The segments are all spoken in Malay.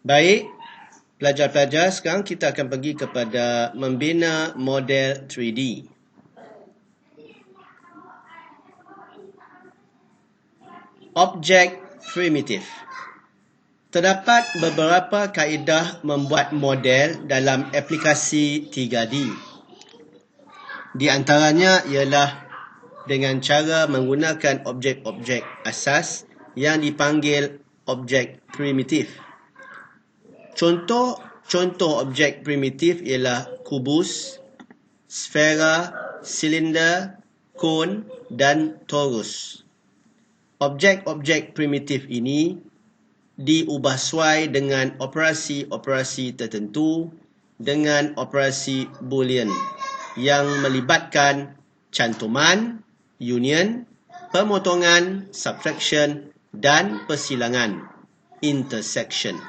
Baik, pelajar-pelajar, sekarang kita akan pergi kepada membina model 3D. Objek primitif. Terdapat beberapa kaedah membuat model dalam aplikasi 3D. Di antaranya ialah dengan cara menggunakan objek-objek asas yang dipanggil objek primitif. Contoh objek primitif ialah kubus, sfera, silinder, kon dan torus. Objek-objek primitif ini diubah suai dengan operasi-operasi tertentu dengan operasi boolean yang melibatkan cantuman, union, pemotongan, subtraction dan persilangan, intersection.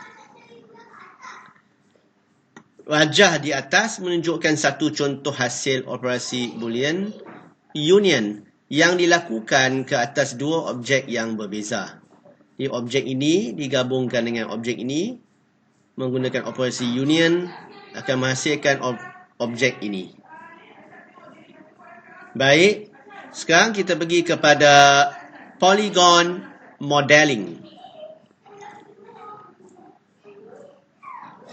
Rajah di atas menunjukkan satu contoh hasil operasi boolean union yang dilakukan ke atas dua objek yang berbeza. Di objek ini digabungkan dengan objek ini menggunakan operasi union akan menghasilkan objek ini. Baik, sekarang kita pergi kepada polygon modeling.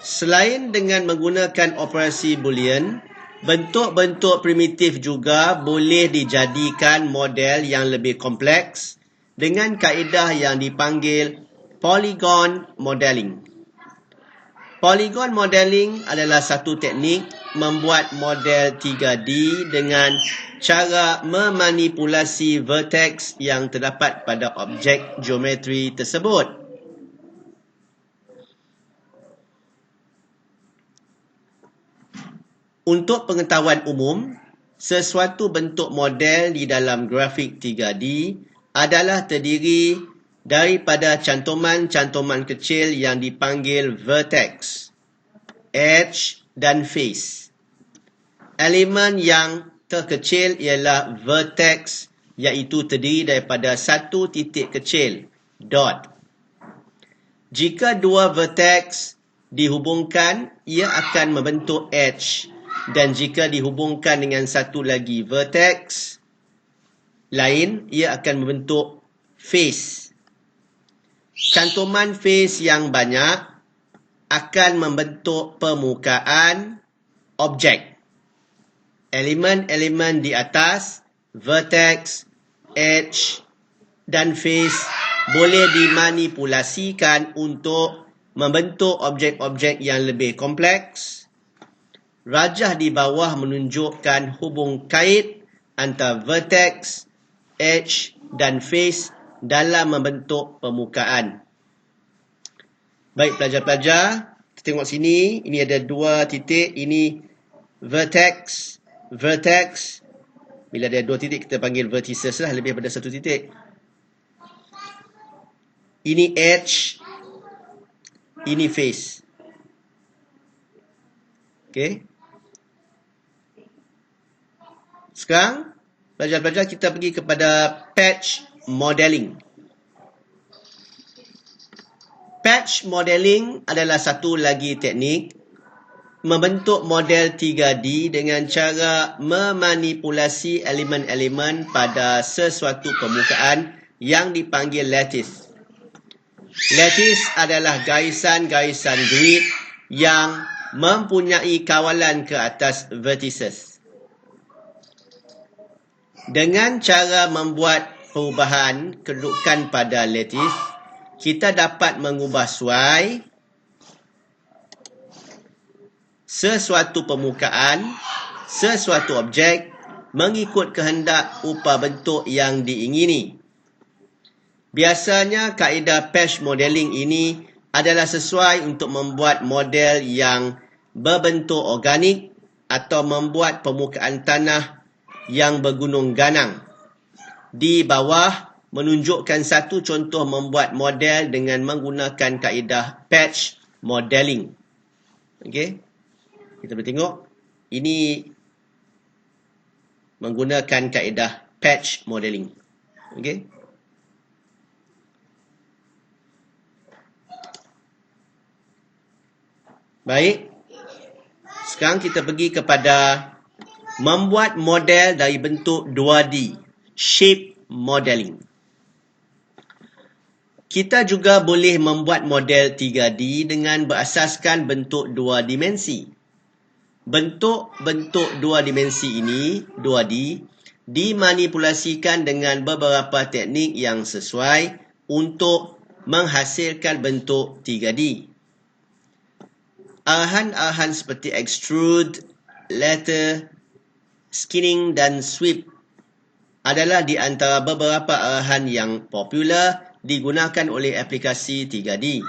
Selain dengan menggunakan operasi boolean, bentuk-bentuk primitif juga boleh dijadikan model yang lebih kompleks dengan kaedah yang dipanggil polygon modeling. Polygon modeling adalah satu teknik membuat model 3D dengan cara memanipulasi vertex yang terdapat pada objek geometri tersebut. Untuk pengetahuan umum, sesuatu bentuk model di dalam grafik 3D adalah terdiri daripada cantuman-cantuman kecil yang dipanggil vertex, edge dan face. Elemen yang terkecil ialah vertex, iaitu terdiri daripada satu titik kecil, dot. Jika dua vertex dihubungkan, ia akan membentuk edge. Dan jika dihubungkan dengan satu lagi vertex lain, ia akan membentuk face. Cantuman face yang banyak akan membentuk permukaan objek. Elemen-elemen di atas, vertex, edge dan face boleh dimanipulasikan untuk membentuk objek-objek yang lebih kompleks. Rajah di bawah menunjukkan hubung kait antara vertex, edge dan face dalam membentuk permukaan. Baik pelajar-pelajar, kita tengok sini, ini ada dua titik, ini vertex. Bila ada dua titik kita panggil vertices lah, lebih daripada satu titik. Ini edge, ini face. Okey. Sekarang, pelajar-pelajar kita pergi kepada patch modeling. Patch modeling adalah satu lagi teknik membentuk model 3D dengan cara memanipulasi elemen-elemen pada sesuatu permukaan yang dipanggil lattice. Lattice adalah garisan-garisan grid yang mempunyai kawalan ke atas vertices. Dengan cara membuat perubahan kedudukan pada lattice, kita dapat mengubah suai sesuatu permukaan, sesuatu objek mengikut kehendak rupa bentuk yang diingini. Biasanya kaedah patch modeling ini adalah sesuai untuk membuat model yang berbentuk organik atau membuat permukaan tanah yang bergunung ganang. Di bawah menunjukkan satu contoh membuat model dengan menggunakan kaedah patch modeling. Okey. Kita boleh tengok. Ini menggunakan kaedah patch modeling. Okey. Baik. Sekarang kita pergi kepada membuat model dari bentuk 2D. Shape modeling. Kita juga boleh membuat model 3D dengan berasaskan bentuk 2 dimensi. Bentuk-bentuk 2 dimensi ini, 2D, dimanipulasikan dengan beberapa teknik yang sesuai untuk menghasilkan bentuk 3D. Arahan-arahan seperti extrude, lather, skinning dan sweep adalah di antara beberapa arahan yang popular digunakan oleh aplikasi 3D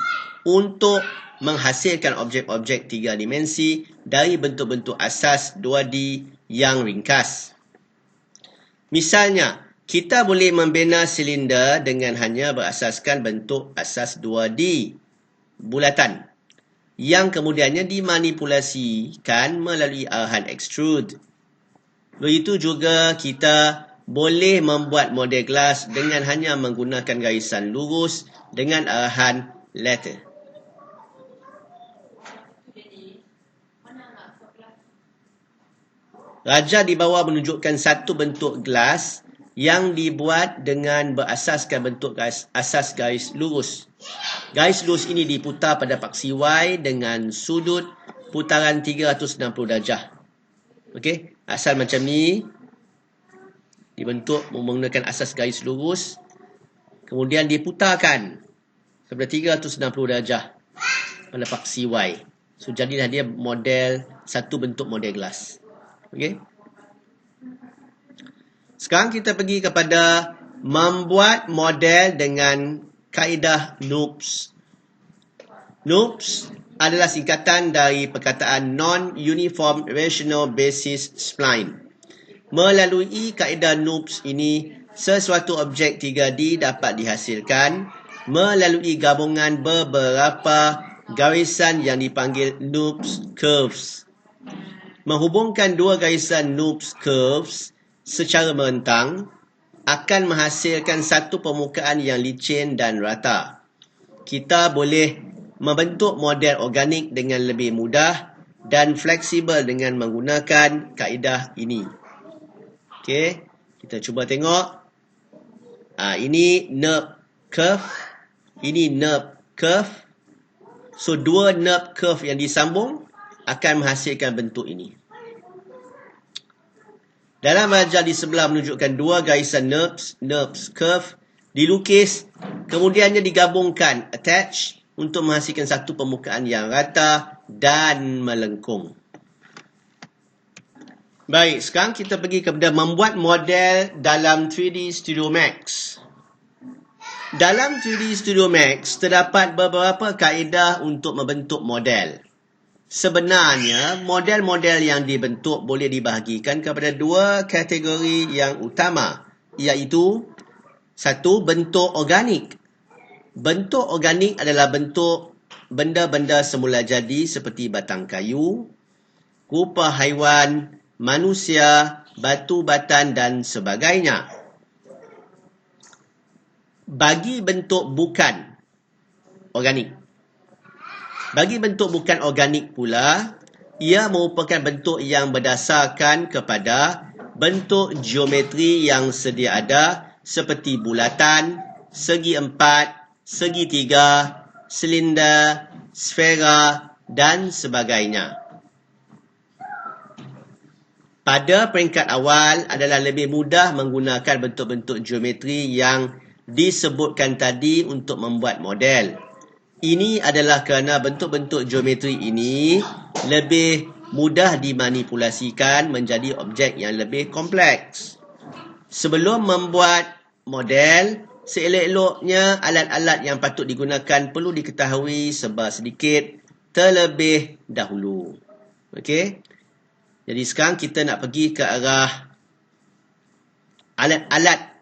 untuk menghasilkan objek-objek 3 dimensi dari bentuk-bentuk asas 2D yang ringkas. Misalnya, kita boleh membina silinder dengan hanya berasaskan bentuk asas 2D bulatan yang kemudiannya dimanipulasikan melalui arahan extrude. Begitu juga kita boleh membuat model gelas dengan hanya menggunakan garisan lurus dengan arahan lather. Raja di bawah menunjukkan satu bentuk gelas yang dibuat dengan berasaskan bentuk asas garis lurus. Garis lurus ini diputar pada paksi Y dengan sudut putaran 360 darjah. Okey, asal macam ni dibentuk menggunakan asas garis lurus, kemudian diputarkan kepada 360 darjah pada paksi Y. So jadilah dia model, satu bentuk model gelas. Okey. Sekarang kita pergi kepada membuat model dengan kaedah NURBS. NURBS adalah singkatan dari perkataan Non-Uniform Rational Basis Spline. Melalui kaedah NURBS ini, sesuatu objek 3D dapat dihasilkan melalui gabungan beberapa garisan yang dipanggil NURBS curves. Menghubungkan dua garisan NURBS curves secara merentang akan menghasilkan satu permukaan yang licin dan rata. Kita boleh membentuk model organik dengan lebih mudah dan fleksibel dengan menggunakan kaedah ini. Okey, kita cuba tengok. Ini NURB curve, ini NURB curve. So, dua NURB curve yang disambung akan menghasilkan bentuk ini. Dalam rajah di sebelah menunjukkan dua garisan NURBS curve dilukis, kemudiannya digabungkan, attach, untuk menghasilkan satu permukaan yang rata dan melengkung. Baik, sekarang kita pergi kepada membuat model dalam 3D Studio Max. Dalam 3D Studio Max, terdapat beberapa kaedah untuk membentuk model. Sebenarnya, model-model yang dibentuk boleh dibahagikan kepada dua kategori yang utama, iaitu satu, bentuk organik. Bentuk organik adalah bentuk benda-benda semula jadi seperti batang kayu, rupa haiwan, manusia, batu batan dan sebagainya. Bagi bentuk bukan organik, bagi bentuk bukan organik pula, ia merupakan bentuk yang berdasarkan kepada bentuk geometri yang sedia ada seperti bulatan, segi empat, segi tiga, silinder, sfera dan sebagainya. Pada peringkat awal adalah lebih mudah menggunakan bentuk-bentuk geometri yang disebutkan tadi untuk membuat model. Ini adalah kerana bentuk-bentuk geometri ini lebih mudah dimanipulasikan menjadi objek yang lebih kompleks. Sebelum membuat model, seelok-eloknya alat-alat yang patut digunakan perlu diketahui sedikit terlebih dahulu. Okey? Jadi sekarang kita nak pergi ke arah alat-alat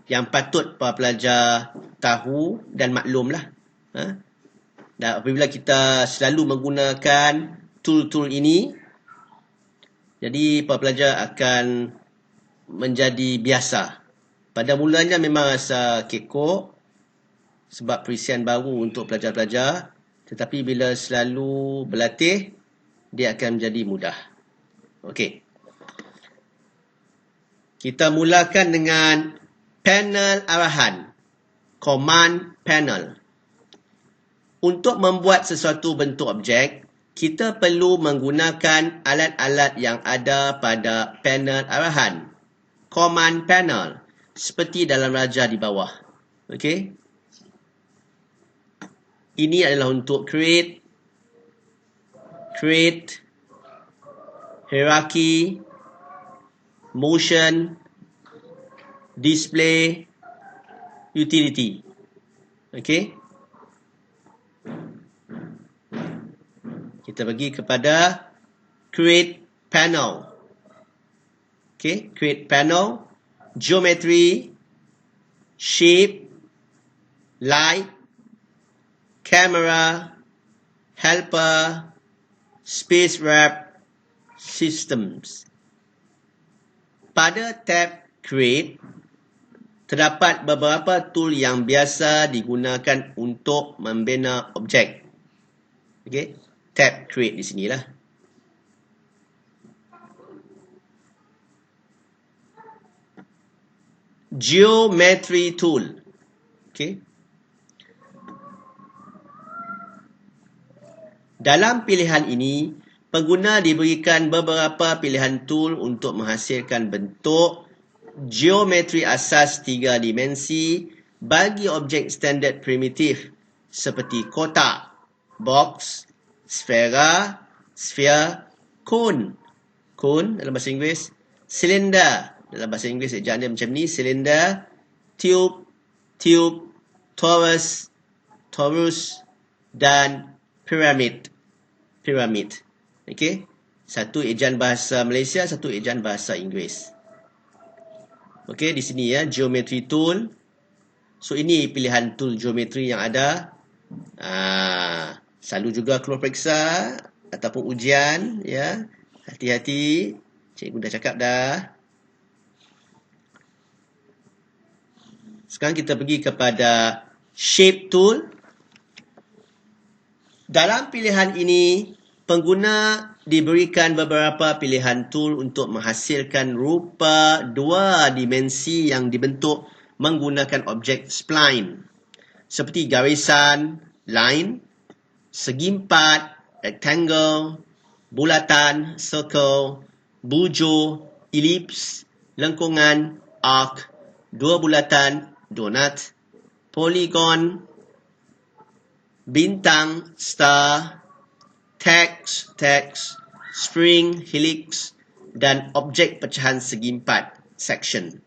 yang patut para pelajar tahu dan maklumlah. Dan apabila kita selalu menggunakan tool-tool ini, jadi para pelajar akan menjadi biasa. Pada mulanya memang rasa kekok sebab perisian baru untuk pelajar-pelajar. Tetapi bila selalu berlatih, dia akan menjadi mudah. Okey. Kita mulakan dengan panel arahan. Command panel. Untuk membuat sesuatu bentuk objek, kita perlu menggunakan alat-alat yang ada pada panel arahan. Command panel. Seperti dalam raja di bawah. Okey. Ini adalah untuk create, hierarchy, motion, display, utility. Okey. Kita pergi kepada create panel. Okey, create panel, geometry, shape, light, camera, helper, space wrap, systems. Pada tab create, terdapat beberapa tool yang biasa digunakan untuk membina objek. Okey, tab create di sinilah. Geometry tool. Okey. Dalam pilihan ini, pengguna diberikan beberapa pilihan tool untuk menghasilkan bentuk geometri asas 3 dimensi bagi objek standard primitif seperti kotak, box, sfera, sphere, cone. Cone dalam bahasa Inggeris, silinder dalam bahasa Inggeris ejaan dia macam ni, silinder, tube, torus, dan pyramid. Okey. Satu ejaan bahasa Malaysia, satu ejaan bahasa Inggeris. Okey, di sini ya, geometry tool. So ini pilihan tool geometri yang ada. Selalu juga keluar periksa ataupun ujian ya. Hati-hati. Cikgu dah cakap dah. Sekarang kita pergi kepada shape tool. Dalam pilihan ini, pengguna diberikan beberapa pilihan tool untuk menghasilkan rupa 2 dimensi yang dibentuk menggunakan objek spline. Seperti garisan, line, segi empat, rectangle, bulatan, circle, bujur, ellipse, lengkungan, arc, 2 bulatan, donut, polygon, bintang, star, text, string, helix, dan objek pecahan segi empat, section.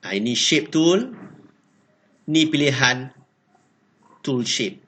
Ini shape tool. Ini pilihan tool shape.